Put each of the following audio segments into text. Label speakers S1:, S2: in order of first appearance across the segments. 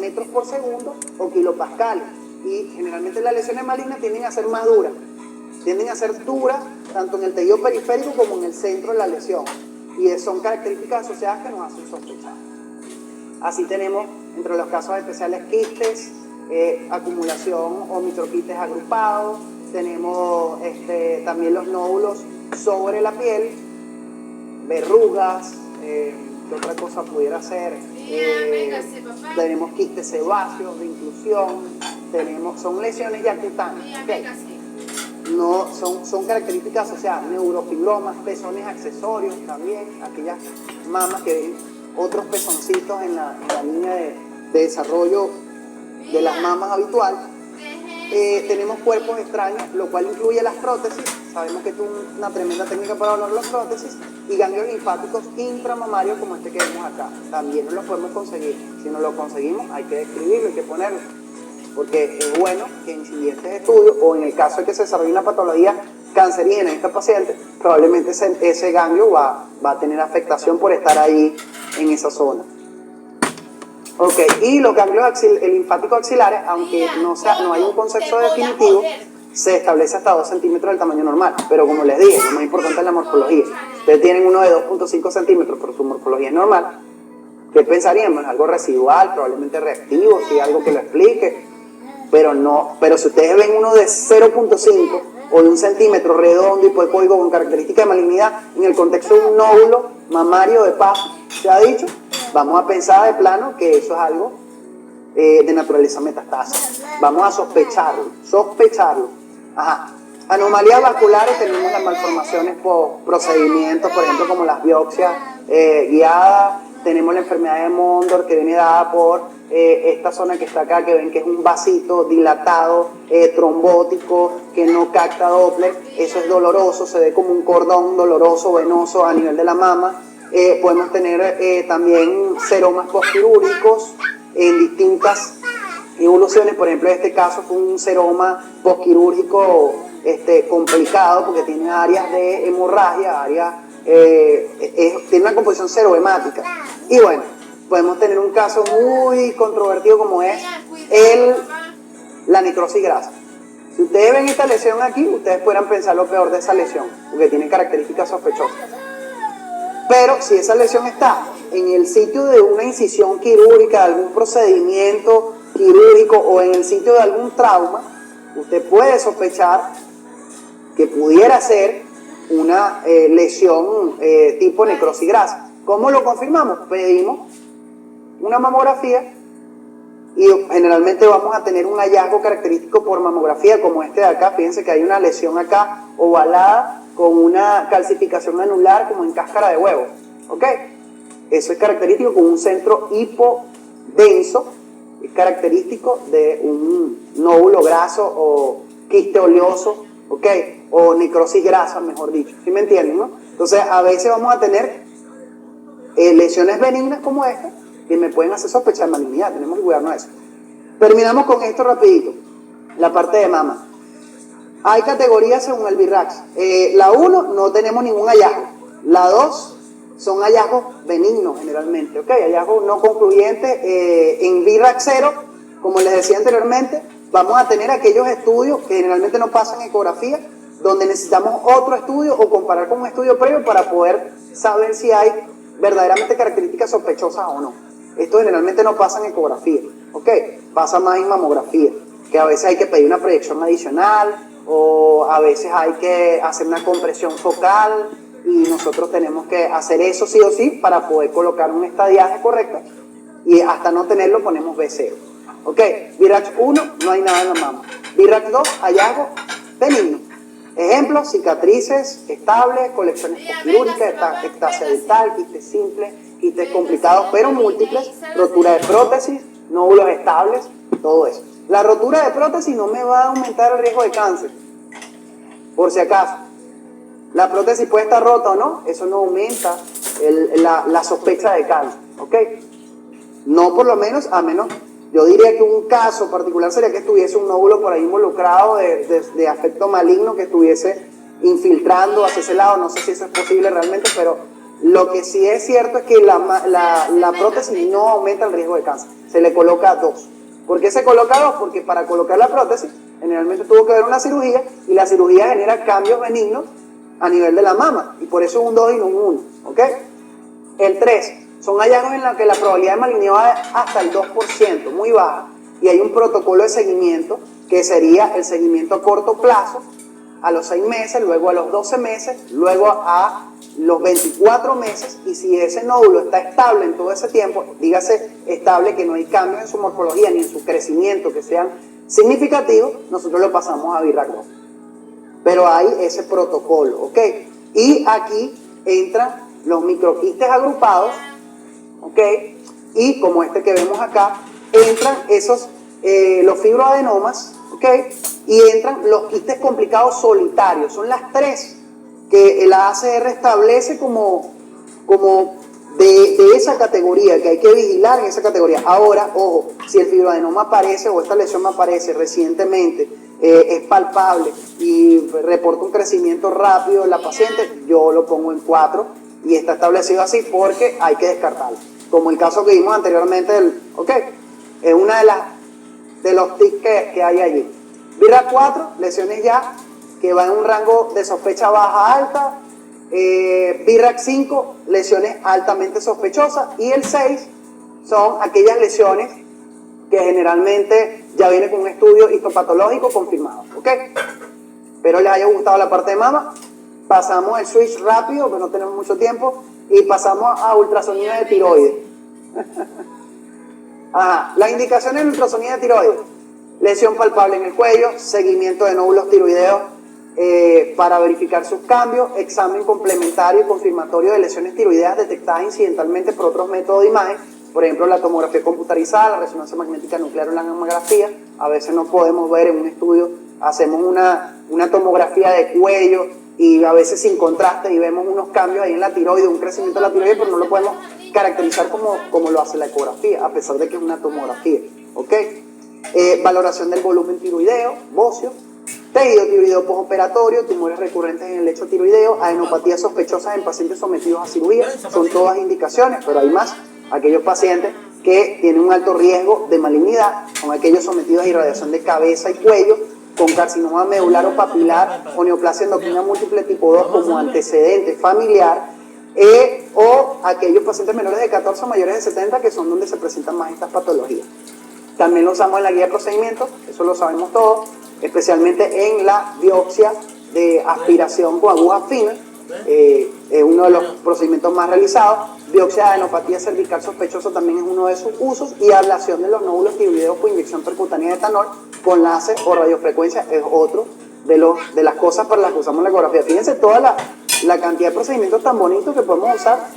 S1: metros por segundo o kilopascales. Y generalmente las lesiones malignas tienden a ser más duras. Tienden a ser duras tanto en el tejido periférico como en el centro de la lesión. Y son características asociadas que nos hacen sospechar. Así tenemos, entre los casos especiales, quistes, acumulación o microquistes agrupados. Tenemos también los nódulos sobre la piel, verrugas, ¿qué otra cosa pudiera ser? Tenemos quistes sebáceos de inclusión, son lesiones ya cutáneas. ¿Okay? No, son características asociadas, neurofibromas, pezones accesorios también, aquellas mamas que ven otros pezoncitos en la línea de desarrollo de las mamas habitual. Tenemos cuerpos extraños, lo cual incluye las prótesis. Sabemos que es una tremenda técnica para hablar de las prótesis. Y ganglios linfáticos intramamarios como este que vemos acá. También no los podemos conseguir. Si no lo conseguimos, hay que describirlo, hay que ponerlo. Porque es bueno que en siguientes estudios, o en el caso de que se desarrolle una patología cancerígena en esta paciente, probablemente ese ganglio va a tener afectación por estar ahí en esa zona. Ok, y los ganglios linfáticos axilares, aunque no hay un concepto definitivo, se establece hasta 2 centímetros del tamaño normal. Pero como les dije, lo más importante es la morfología. Ustedes tienen uno de 2.5 centímetros, pero su morfología es normal. ¿Qué pensarían? Bueno, algo residual, probablemente reactivo, si algo que lo explique. Pero si ustedes ven uno de 0.5 o de 1 centímetro redondo, hipoecoico con características de malignidad, en el contexto de un nódulo mamario de paz, ¿se ha dicho? Vamos a pensar de plano que eso es algo de naturaleza metastásica. Vamos a sospecharlo. Ajá. Anomalías vasculares, tenemos las malformaciones por procedimientos, por ejemplo, como las biopsias guiadas. Tenemos la enfermedad de Mondor, que viene dada por esta zona que está acá, que ven que es un vasito dilatado, trombótico, que no capta Doppler. Eso es doloroso, se ve como un cordón doloroso, venoso a nivel de la mama. Podemos tener también seromas postquirúrgicos en distintas evoluciones. Por ejemplo, en este caso fue un seroma postquirúrgico complicado porque tiene áreas de hemorragia, tiene una composición serohemática. Y bueno, podemos tener un caso muy controvertido como es la necrosis grasa. Si ustedes ven esta lesión aquí, ustedes podrán pensar lo peor de esa lesión, porque tiene características sospechosas. Pero si esa lesión está en el sitio de una incisión quirúrgica, de algún procedimiento quirúrgico o en el sitio de algún trauma, usted puede sospechar que pudiera ser una lesión tipo necrosis grasa. ¿Cómo lo confirmamos? Pedimos una mamografía y generalmente vamos a tener un hallazgo característico por mamografía como este de acá. Fíjense que hay una lesión acá ovalada con una calcificación anular como en cáscara de huevo. ¿Ok? Eso es característico con un centro hipodenso, es característico de un nódulo graso o quiste oleoso, ¿ok? O necrosis grasa, mejor dicho. ¿Sí me entienden, no? Entonces, a veces vamos a tener lesiones benignas como esta que me pueden hacer sospechar malignidad. Tenemos que cuidarnos de eso. Terminamos con esto rapidito. La parte de mama. Hay categorías según el BIRAX. La 1 no tenemos ningún hallazgo. La 2 son hallazgos benignos generalmente, ¿ok? Hallazgos no concluyentes. En BIRAX 0, como les decía anteriormente, vamos a tener aquellos estudios que generalmente no pasan ecografía, donde necesitamos otro estudio o comparar con un estudio previo para poder saber si hay verdaderamente características sospechosas o no. Esto generalmente no pasa en ecografía, ¿ok? Pasa más en mamografía, que a veces hay que pedir una proyección adicional o a veces hay que hacer una compresión focal y nosotros tenemos que hacer eso sí o sí para poder colocar un estadiaje correcto y hasta no tenerlo ponemos B0. ¿Ok? BIRAX 1, no hay nada en la mama. BIRAX 2, hallazgo benigno. Ejemplos, cicatrices estables, colecciones postquirúrgicas, ectasia dental, quistes simples, quistes complicados pero múltiples, rotura de prótesis, nódulos estables, todo eso. La rotura de prótesis no me va a aumentar el riesgo de cáncer, por si acaso. La prótesis puede estar rota o no, eso no aumenta la sospecha de cáncer, ¿ok? No por lo menos, a menos, yo diría que un caso particular sería que estuviese un nódulo por ahí involucrado de afecto maligno que estuviese infiltrando hacia ese lado, no sé si eso es posible realmente, pero Lo que sí es cierto es que la prótesis no aumenta el riesgo de cáncer. Se le coloca 2. ¿Por qué se coloca 2? Porque para colocar la prótesis, generalmente tuvo que haber una cirugía, y la cirugía genera cambios benignos a nivel de la mama, y por eso es un 2 y no un 1. ¿Ok? El 3, son hallazgos en los que la probabilidad de malignidad va hasta el 2%, muy baja, y hay un protocolo de seguimiento que sería el seguimiento a corto plazo, a los 6 meses, luego a los 12 meses, luego a los 24 meses, y si ese nódulo está estable en todo ese tiempo, dígase estable, que no hay cambios en su morfología ni en su crecimiento que sean significativos, nosotros lo pasamos a Virracro. Pero hay ese protocolo, ¿ok? Y aquí entran los microquistes agrupados, ¿ok? Y como este que vemos acá, entran los fibroadenomas, ¿ok? Y entran los quistes complicados solitarios. Son las 3 que el ACR establece como de esa categoría, que hay que vigilar en esa categoría. Ahora, ojo, si el fibroadenoma aparece o esta lesión me aparece recientemente, es palpable y reporta un crecimiento rápido en la paciente, yo lo pongo en 4 y está establecido así porque hay que descartarlo. Como el caso que vimos anteriormente, es una de los tics que hay allí. Virrac 4, lesiones ya que va en un rango de sospecha baja alta. Virrac 5, lesiones altamente sospechosas. Y el 6 son aquellas lesiones que generalmente ya viene con un estudio histopatológico confirmado. ¿Ok? Espero les haya gustado la parte de mama. Pasamos el switch rápido, porque no tenemos mucho tiempo, y pasamos a ultrasonido de tiroides. Las indicaciones del ultrasonido de tiroides: lesión palpable en el cuello, seguimiento de nódulos tiroideos para verificar sus cambios, examen complementario y confirmatorio de lesiones tiroideas detectadas incidentalmente por otros métodos de imagen, por ejemplo la tomografía computarizada, la resonancia magnética nuclear o la mamografía. A veces no podemos ver en un estudio, hacemos una tomografía de cuello y a veces sin contraste y vemos unos cambios ahí en la tiroide, un crecimiento de la tiroide, pero no lo podemos caracterizar como lo hace la ecografía, a pesar de que es una tomografía. ¿Ok? Valoración del volumen tiroideo, bocio, tejido tiroideo postoperatorio, tumores recurrentes en el lecho tiroideo, adenopatías sospechosas en pacientes sometidos a cirugía. Son todas indicaciones, pero hay más. Aquellos pacientes que tienen un alto riesgo de malignidad, son aquellos sometidos a irradiación de cabeza y cuello, con carcinoma medular o papilar o neoplasia endocrina múltiple tipo 2 como antecedente familiar, o aquellos pacientes menores de 14 o mayores de 70, que son donde se presentan más estas patologías. También lo usamos en la guía de procedimientos, eso lo sabemos todos, especialmente en la biopsia de aspiración con agujas finas, es uno de los procedimientos más realizados. Biopsia de adenopatía cervical sospechosa también es uno de sus usos, y ablación de los nódulos tiroideos por inyección percutánea de etanol con láser o radiofrecuencia es otro de las cosas para las que usamos la ecografía. Fíjense toda la cantidad de procedimientos tan bonitos que podemos usar,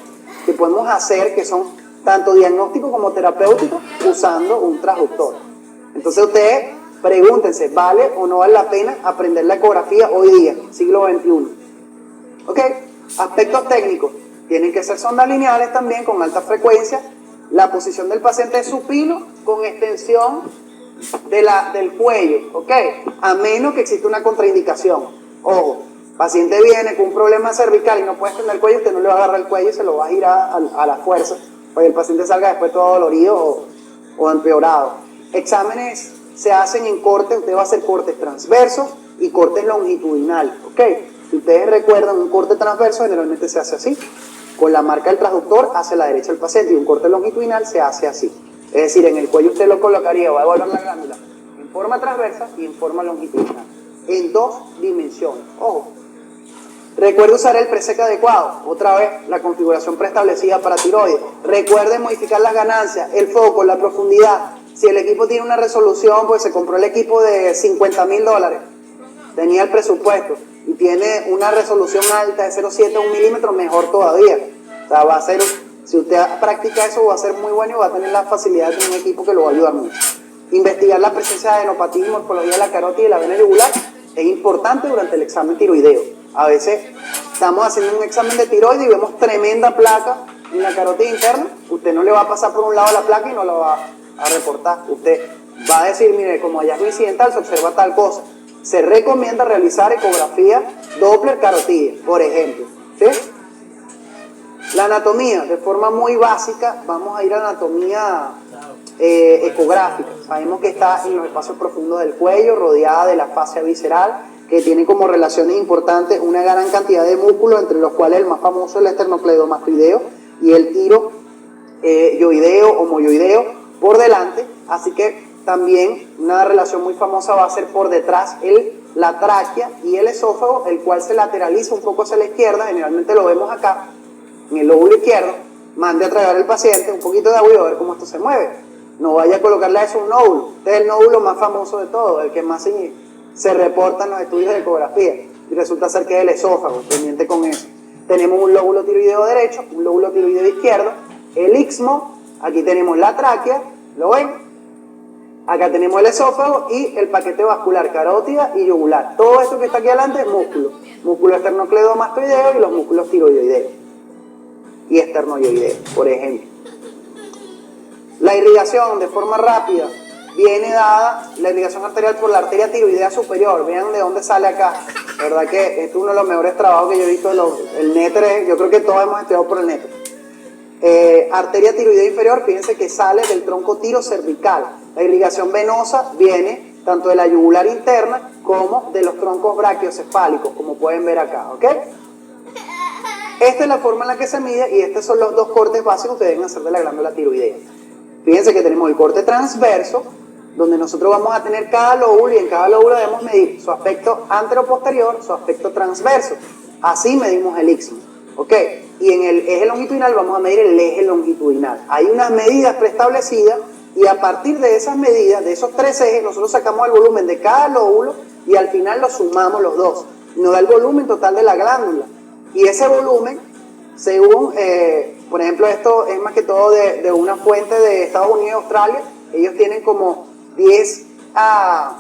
S1: que podemos hacer, que son tanto diagnósticos como terapéuticos, usando un transductor. Entonces ustedes pregúntense, ¿vale o no vale la pena aprender la ecografía hoy día, siglo XXI? ¿Ok? Aspectos técnicos: tienen que ser sondas lineales también con alta frecuencia, la posición del paciente es supino con extensión del cuello, ¿ok? A menos que exista una contraindicación. Ojo, paciente viene con un problema cervical y no puede extender el cuello, usted no le va a agarrar el cuello y se lo va a girar a la fuerza, para que el paciente salga después todo dolorido o empeorado. Exámenes se hacen en cortes, usted va a hacer cortes transversos y cortes longitudinales, ¿ok? Si ustedes recuerdan, un corte transverso generalmente se hace así, con la marca del transductor hacia la derecha del paciente, y un corte longitudinal se hace así. Es decir, en el cuello usted lo colocaría, va a evaluar la glándula en forma transversa y en forma longitudinal, en 2 dimensiones. Ojo, recuerde usar el presec adecuado, otra vez la configuración preestablecida para tiroides. Recuerde modificar las ganancias, el foco, la profundidad. Si el equipo tiene una resolución, pues se compró el equipo de $50,000, tenía el presupuesto y tiene una resolución alta de 0,7 a 1 milímetro, mejor todavía. O sea, va a ser, si usted practica eso, va a ser muy bueno y va a tener la facilidad de tener un equipo que lo va a ayudar mucho. Investigar la presencia de adenopatía y morfología de la carótida y la vena yugular es importante durante el examen tiroideo. A veces estamos haciendo un examen de tiroides y vemos tremenda placa en la carótida interna. Usted no le va a pasar por un lado la placa y no la va a reportar. Usted va a decir, mire, como hallazgo incidental se observa tal cosa. Se recomienda realizar ecografía Doppler carotidia, por ejemplo. ¿Sí? La anatomía, de forma muy básica, vamos a ir a anatomía ecográfica. Sabemos que está en los espacios profundos del cuello, rodeada de la fascia visceral, que tiene como relaciones importantes una gran cantidad de músculos, entre los cuales el más famoso es el esternocleidomastoideo y el tiroideo o moyoideo por delante. Así que también una relación muy famosa va a ser por detrás la tráquea y el esófago, el cual se lateraliza un poco hacia la izquierda, generalmente lo vemos acá, en el lóbulo izquierdo. Mande a tragar al paciente un poquito de agua y a ver cómo esto se mueve. No vaya a colocarle a eso un nódulo. Este es el nódulo más famoso de todo, el que más se reporta en los estudios de ecografía. Y resulta ser que es el esófago, pendiente con eso. Tenemos un lóbulo tiroideo derecho, un lóbulo tiroideo izquierdo, el istmo, aquí tenemos la tráquea, ¿lo ven? Acá tenemos el esófago y el paquete vascular, carótida y yugular. Todo esto que está aquí adelante es músculo. Músculo esternocleidomastoideo y los músculos tiroideos y esternoioideo, por ejemplo. La irrigación de forma rápida viene dada, la irrigación arterial por la arteria tiroidea superior. Vean de dónde sale acá. La verdad que este es uno de los mejores trabajos que yo he visto. El néter, yo creo que todos hemos estudiado por el néter. Arteria tiroidea inferior, fíjense que sale del tronco tirocervical. La irrigación venosa viene tanto de la yugular interna como de los troncos brachiocefálicos, como pueden ver acá, ¿ok? Esta es la forma en la que se mide y estos son los dos cortes básicos que deben hacer de la glándula tiroidea. Fíjense que tenemos el corte transverso, donde nosotros vamos a tener cada lóbulo y en cada lóbulo debemos medir su aspecto anteroposterior, su aspecto transverso. Así medimos el istmo, ¿ok? Y en el eje longitudinal vamos a medir el eje longitudinal. Hay unas medidas preestablecidas y a partir de esas medidas, de esos tres ejes, nosotros sacamos el volumen de cada lóbulo y al final lo sumamos los dos. Nos da el volumen total de la glándula. Y ese volumen, según, por ejemplo, esto es más que todo de una fuente de Estados Unidos y Australia, ellos tienen como 10 a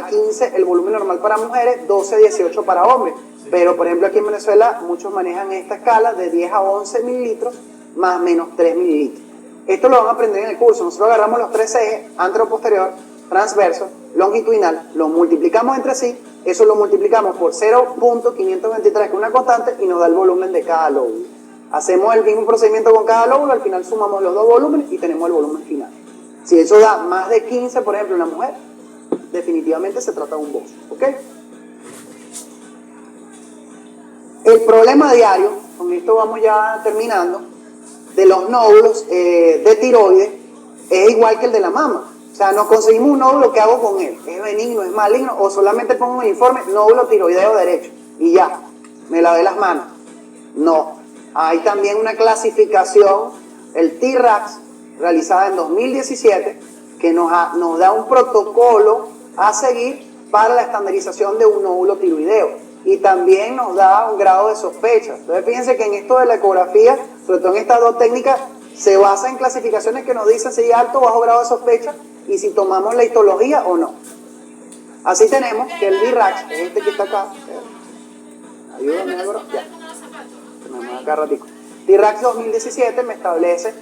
S1: 15 el volumen normal para mujeres, 12 a 18 para hombres. Pero, por ejemplo, aquí en Venezuela muchos manejan esta escala de 10 a 11 mililitros más menos 3 mililitros. Esto lo van a aprender en el curso. Nosotros agarramos los tres ejes, anteroposterior, transverso, longitudinal, lo multiplicamos entre sí, eso lo multiplicamos por 0.523, que es una constante, y nos da el volumen de cada lóbulo. Hacemos el mismo procedimiento con cada lóbulo, al final sumamos los dos volúmenes y tenemos el volumen final. Si eso da más de 15, por ejemplo, en la mujer, definitivamente se trata de un bozo, ¿ok? El problema diario, con esto vamos ya terminando, de los nódulos de tiroides es igual que el de la mama. O sea, nos conseguimos un nódulo, ¿qué hago con él? ¿Es benigno, es maligno? O solamente pongo un informe, nódulo tiroideo derecho, y ya, me lavé las manos. No, hay también una clasificación, el TRACS, realizada en 2017, que nos da un protocolo a seguir para la estandarización de un nódulo tiroideo. Y también nos da un grado de sospecha. Entonces fíjense que en esto de la ecografía, sobre todo en estas dos técnicas, se basa en clasificaciones que nos dicen si hay alto o bajo grado de sospecha y si tomamos la histología o no. Así tenemos que el BIRAX, es este que está acá. Ayúdame, Álvaro. Ya. Me mueve acá ratico. BIRAX 2017 me establece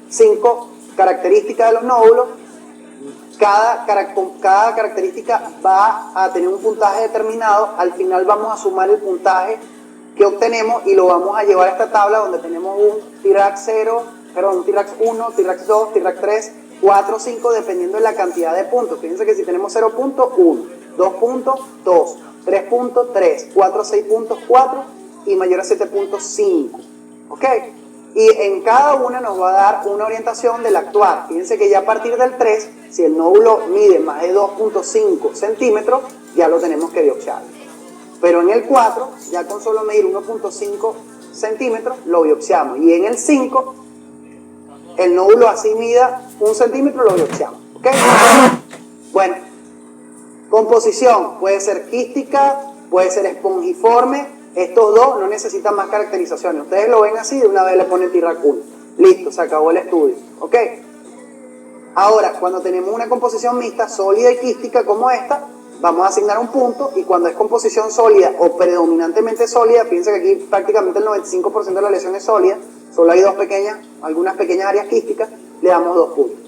S1: 5 características de los nódulos. Cada característica va a tener un puntaje determinado. Al final vamos a sumar el puntaje que obtenemos y lo vamos a llevar a esta tabla donde tenemos un TRACS 0, perdón, un TRACS 1, TRACS 2, TRACS 3, 4, 5, dependiendo de la cantidad de puntos. Fíjense que si tenemos 0.1, 2.2, 3.3, 4 a 6.4 y mayor a 7.5. ¿Ok? Y en cada una nos va a dar una orientación del actuar. Fíjense que ya a partir del 3, si el nódulo mide más de 2.5 centímetros, ya lo tenemos que biopsiar. Pero en el 4, ya con solo medir 1.5 centímetros, lo biopsiamos. Y en el 5, el nódulo así mida 1 centímetro, lo biopsiamos. ¿Ok? Bueno, composición puede ser quística, puede ser espongiforme. Estos dos no necesitan más caracterizaciones. Ustedes lo ven así, de una vez le ponen TRACS 1. Listo, se acabó el estudio. ¿Ok? Ahora, cuando tenemos una composición mixta, sólida y quística como esta, vamos a asignar un punto, y cuando es composición sólida o predominantemente sólida, fíjense que aquí prácticamente el 95% de la lesión es sólida, solo hay algunas pequeñas áreas quísticas, le damos 2 puntos.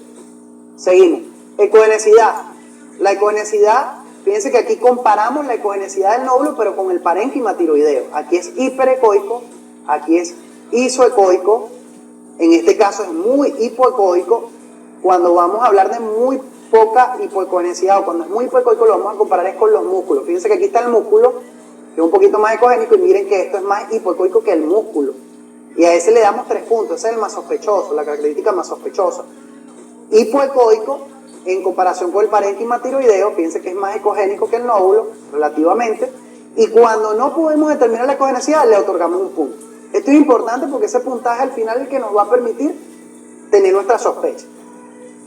S1: Seguimos. Ecogenicidad. La ecogenicidad, fíjense que aquí comparamos la ecogenicidad del nódulo, pero con el parénquima tiroideo. Aquí es hiperecoico, aquí es isoecoico, en este caso es muy hipoecoico. Cuando vamos a hablar de muy poca hipoecogenicidad o cuando es muy hipoecoico, lo vamos a comparar es con los músculos. Fíjense que aquí está el músculo, que es un poquito más ecogénico, y miren que esto es más hipoecoico que el músculo. Y a ese le damos 3 puntos, ese es el más sospechoso, la característica más sospechosa. Hipoecoico, en comparación con el parénquima tiroideo, fíjense que es más ecogénico que el nódulo, relativamente, y cuando no podemos determinar la ecogenicidad, le otorgamos un punto. Esto es importante porque ese puntaje al final es el que nos va a permitir tener nuestra sospecha.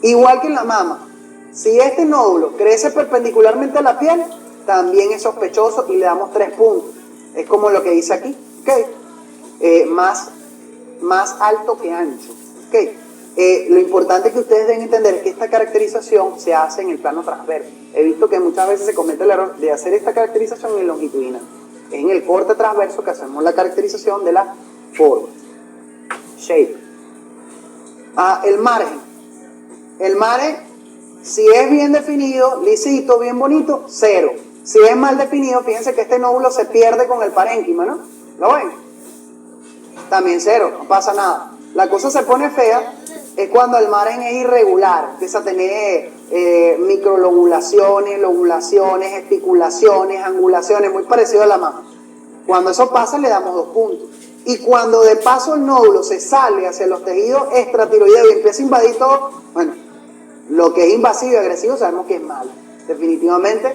S1: Igual que en la mama, si este nódulo crece perpendicularmente a la piel, también es sospechoso y le damos 3 puntos. Es como lo que dice aquí, ¿ok? Más alto que ancho, ¿ok? Lo importante que ustedes deben entender es que esta caracterización se hace en el plano transverso. He visto que muchas veces se comete el error de hacer esta caracterización en longitudinal. Es en el corte transverso que hacemos la caracterización de la forma. Shape. El margen. El margen, si es bien definido, lisito, bien bonito, 0. Si es mal definido, fíjense que este nódulo se pierde con el parénquima, ¿no? ¿Lo ven? También 0, no pasa nada. La cosa se pone fea es cuando el margen es irregular, empieza a tener microlobulaciones, lobulaciones, espiculaciones, angulaciones, muy parecido a la mama. Cuando eso pasa le damos 2 puntos. Y cuando de paso el nódulo se sale hacia los tejidos extratiroideos y empieza a invadir todo, bueno, lo que es invasivo y agresivo sabemos que es malo. Definitivamente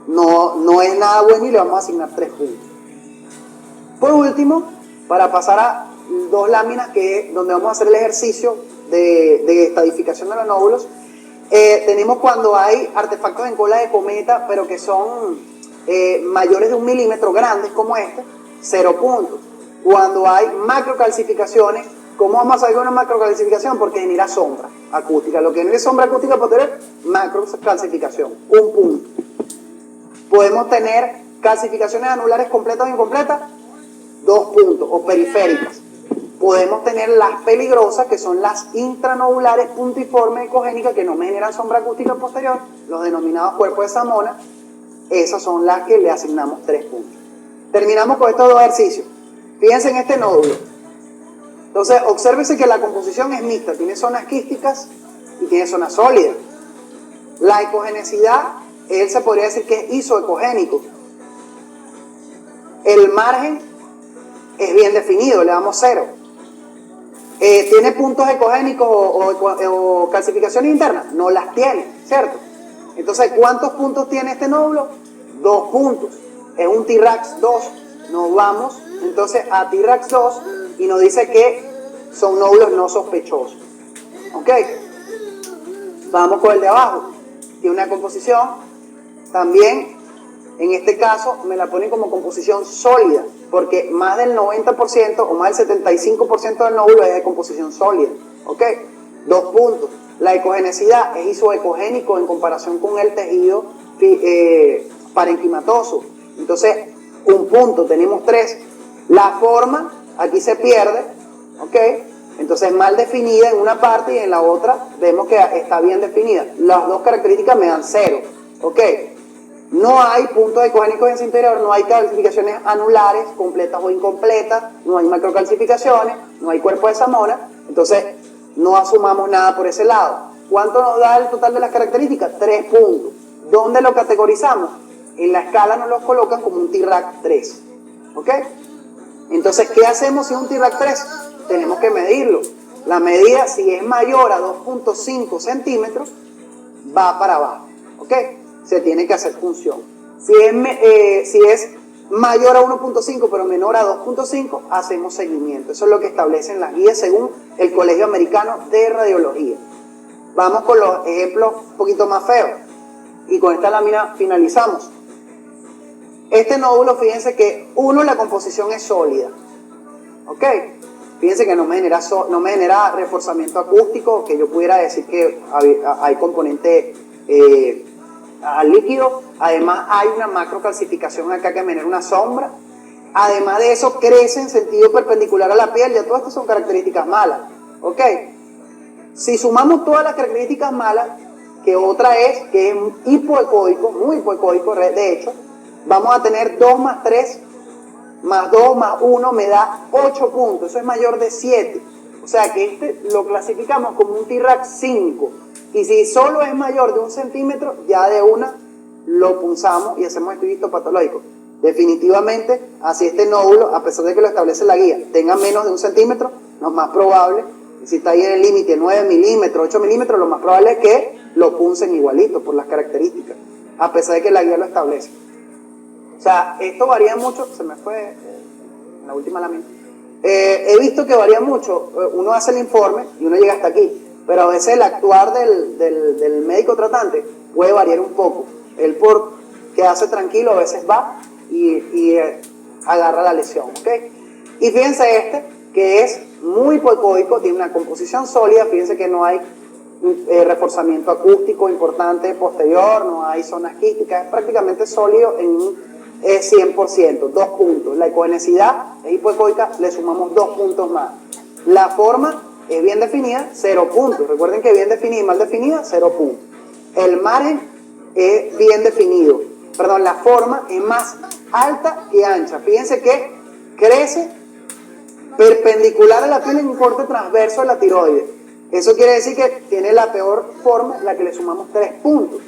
S1: no es nada bueno y le vamos a asignar 3 puntos. Por último, para pasar a 2 láminas donde vamos a hacer el ejercicio de estadificación de los nódulos, tenemos cuando hay artefactos en cola de cometa, pero que son mayores de 1 milímetro, grandes como este, 0 puntos. Cuando hay macrocalcificaciones, ¿cómo vamos a saber que es una macrocalcificación? Porque genera sombra acústica. Lo que no es sombra acústica puede tener macrocalcificación, 1 punto. Podemos tener calcificaciones anulares completas o incompletas, 2 puntos, o periféricas. Podemos tener las peligrosas, que son las intranodulares puntiformes ecogénicas, que no me generan sombra acústica posterior, los denominados cuerpos de Samona. Esas son las que le asignamos 3 puntos. Terminamos con estos 2 ejercicios. Fíjense en este nódulo. Entonces, obsérvese que la composición es mixta, tiene zonas quísticas y tiene zonas sólidas. La ecogenicidad, él se podría decir que es isoecogénico. El margen es bien definido, le damos 0. ¿Tiene puntos ecogénicos o calcificaciones internas? No las tiene, ¿cierto? Entonces, ¿cuántos puntos tiene este nódulo? 2 puntos. Es un T-RAX 2. Nos vamos entonces a T-RAX 2 y nos dice que son nódulos no sospechosos. ¿Ok? Vamos con el de abajo. Tiene una composición también, en este caso me la ponen como composición sólida, porque más del 90% o más del 75% del nódulo es de composición sólida. ¿Ok? 2 puntos. La ecogenicidad es isoecogénico en comparación con el tejido parenquimatoso. Entonces, 1 punto, tenemos 3. La forma, aquí se pierde, ¿ok? Entonces, mal definida en una parte y en la otra vemos que está bien definida. Las 2 características me dan 0, ¿ok? No hay puntos ecogénicos en su interior, no hay calcificaciones anulares, completas o incompletas, no hay macrocalcificaciones, no hay cuerpo de Samona, entonces no asumamos nada por ese lado. ¿Cuánto nos da el total de las características? 3 puntos. ¿Dónde lo categorizamos? En la escala nos los colocan como un T-RAC 3. ¿Ok? Entonces, ¿qué hacemos si es un T-RAC 3? Tenemos que medirlo. La medida, si es mayor a 2.5 centímetros, va para abajo. ¿Ok? Se tiene que hacer función. Si es mayor a 1.5 pero menor a 2.5, hacemos seguimiento. Eso es lo que establecen las guías según el Colegio Americano de Radiología. Vamos con los ejemplos un poquito más feos. Y con esta lámina finalizamos. Este nódulo, fíjense que la composición es sólida. ¿Ok? Fíjense que no me genera reforzamiento acústico, que yo pudiera decir que hay componente al líquido. Además hay una macrocalcificación acá que me genera una sombra. Además de eso, crece en sentido perpendicular a la piel. Ya todas estas son características malas. ¿Ok? Si sumamos todas las características malas, que otra es que es hipoecoico, muy hipoecoico de hecho, vamos a tener 2 más 3, más 2 más 1 me da 8 puntos, eso es mayor de 7. O sea que este lo clasificamos como un T-RAC 5. Y si solo es mayor de 1 centímetro, ya de una lo punzamos y hacemos estudio histopatológico. Definitivamente, así este nódulo, a pesar de que lo establece la guía, tenga menos de 1 centímetro, lo más probable, si está ahí en el límite 9 milímetros, 8 milímetros, lo más probable es que lo puncen igualito por las características, a pesar de que la guía lo establece. O sea, esto varía mucho, se me fue la última lámina. He visto que varía mucho, uno hace el informe y uno llega hasta aquí, pero a veces el actuar del médico tratante puede variar un poco. Él por quedarse tranquilo a veces va y agarra la lesión, ¿ok? Y fíjense este, que es muy hipoecoico, tiene una composición sólida, fíjense que no hay reforzamiento acústico importante posterior, no hay zonas quísticas, es prácticamente sólido en un 100%, 2 puntos. La ecogenicidad es hipoecoica, le sumamos 2 puntos más. La forma es bien definida, 0 puntos. Recuerden que bien definida y mal definida, 0 puntos. El margen es bien definido. Perdón, la forma es más alta que ancha. Fíjense que crece perpendicular a la piel en un corte transverso de la tiroides. Eso quiere decir que tiene la peor forma, la que le sumamos 3 puntos.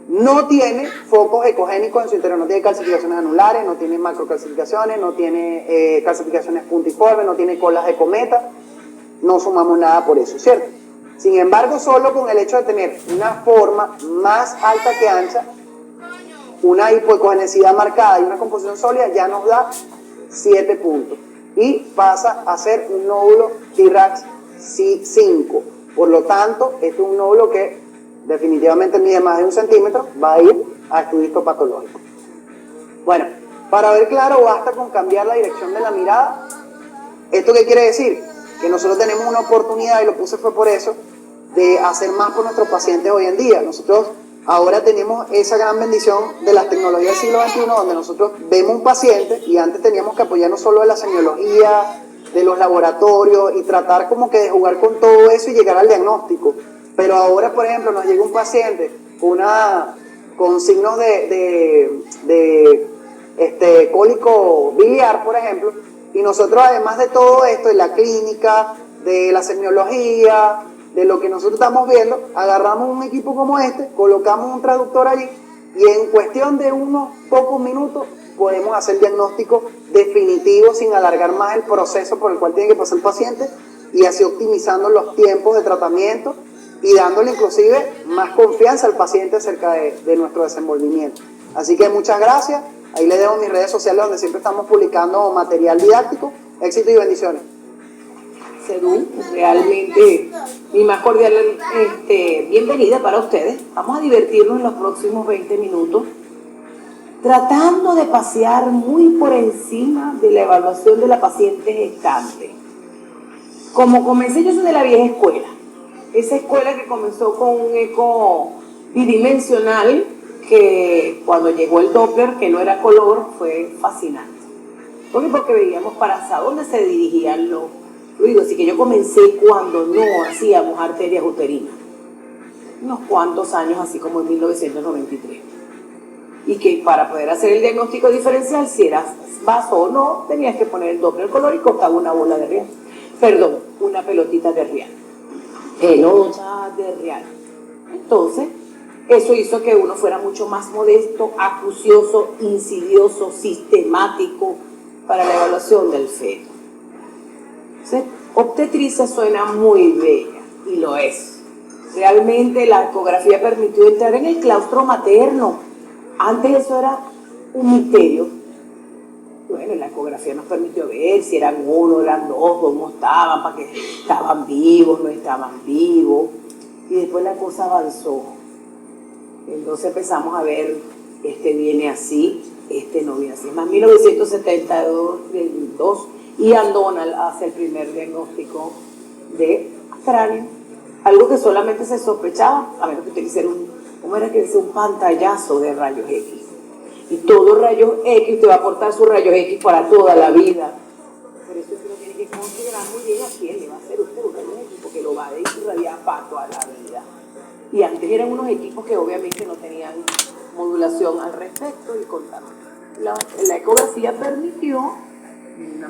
S1: No tiene focos ecogénicos en su interior, no tiene calcificaciones anulares, no tiene macrocalcificaciones, no tiene calcificaciones puntiformes, no tiene colas de cometa, no sumamos nada por eso, ¿cierto? Sin embargo, solo con el hecho de tener una forma más alta que ancha, una hipoecogenicidad marcada y una composición sólida ya nos da 7 puntos y pasa a ser un nódulo T-RAC 5. Por lo tanto, este es un nódulo que definitivamente mide más de 1 centímetro, va a ir a estudio histopatológico. Bueno, para ver claro basta con cambiar la dirección de la mirada. ¿Esto qué quiere decir? Que nosotros tenemos una oportunidad, y lo puse fue por eso, de hacer más por nuestros pacientes hoy en día. Nosotros ahora tenemos esa gran bendición de las tecnologías del siglo XXI, donde nosotros vemos un paciente y antes teníamos que apoyarnos solo de la semiología, de los laboratorios y tratar como que de jugar con todo eso y llegar al diagnóstico. Pero ahora, por ejemplo, nos llega un paciente con signos de cólico biliar, por ejemplo, y nosotros, además de todo esto, de la clínica, de la semiología, de lo que nosotros estamos viendo, agarramos un equipo como este, colocamos un traductor allí y en cuestión de unos pocos minutos podemos hacer diagnóstico definitivo sin alargar más el proceso por el cual tiene que pasar el paciente y así optimizando los tiempos de tratamiento y dándole inclusive más confianza al paciente acerca de nuestro desenvolvimiento. Así que muchas gracias, ahí les dejo mis redes sociales donde siempre estamos publicando material didáctico. Éxito y bendiciones.
S2: Sedú, realmente mi más cordial bienvenida para ustedes. Vamos a divertirnos en los próximos 20 minutos tratando de pasear muy por encima de la evaluación de la paciente gestante. Como comencé, yo soy de la vieja escuela, esa escuela que comenzó con un eco bidimensional que cuando llegó el Doppler, que no era color, fue fascinante. Porque veíamos para hasta dónde se dirigían los fluidos. Así que yo comencé cuando no hacíamos arterias uterinas, unos cuantos años, así como en 1993. Y que para poder hacer el diagnóstico diferencial, si eras vaso o no, tenías que poner el Doppler color y costaba una bola de real. Perdón, una pelotita de real. Pelota de real. Entonces, eso hizo que uno fuera mucho más modesto, acucioso, insidioso, sistemático para la evaluación del feto. Entonces, obstetricia suena muy bella, y lo es. Realmente la ecografía permitió entrar en el claustro materno. Antes eso era un misterio. Bueno, la ecografía nos permitió ver si eran uno, eran dos, cómo estaban, para que estaban vivos, no estaban vivos. Y después la cosa avanzó. Entonces empezamos a ver, este viene así, este no viene así. Más 1972, Ian Donald hace el primer diagnóstico de cráneo. Algo que solamente se sospechaba, a menos que usted hiciera un pantallazo de rayos X. Y todos rayos X, usted va a aportar sus rayos X para toda la vida. Por eso usted tiene que considerar muy bien a quién le va a hacer usted un rayo X, porque lo va a irradiar para toda la vida. Y antes eran unos equipos que obviamente no tenían modulación al respecto y contaban. la ecografía permitió de una manera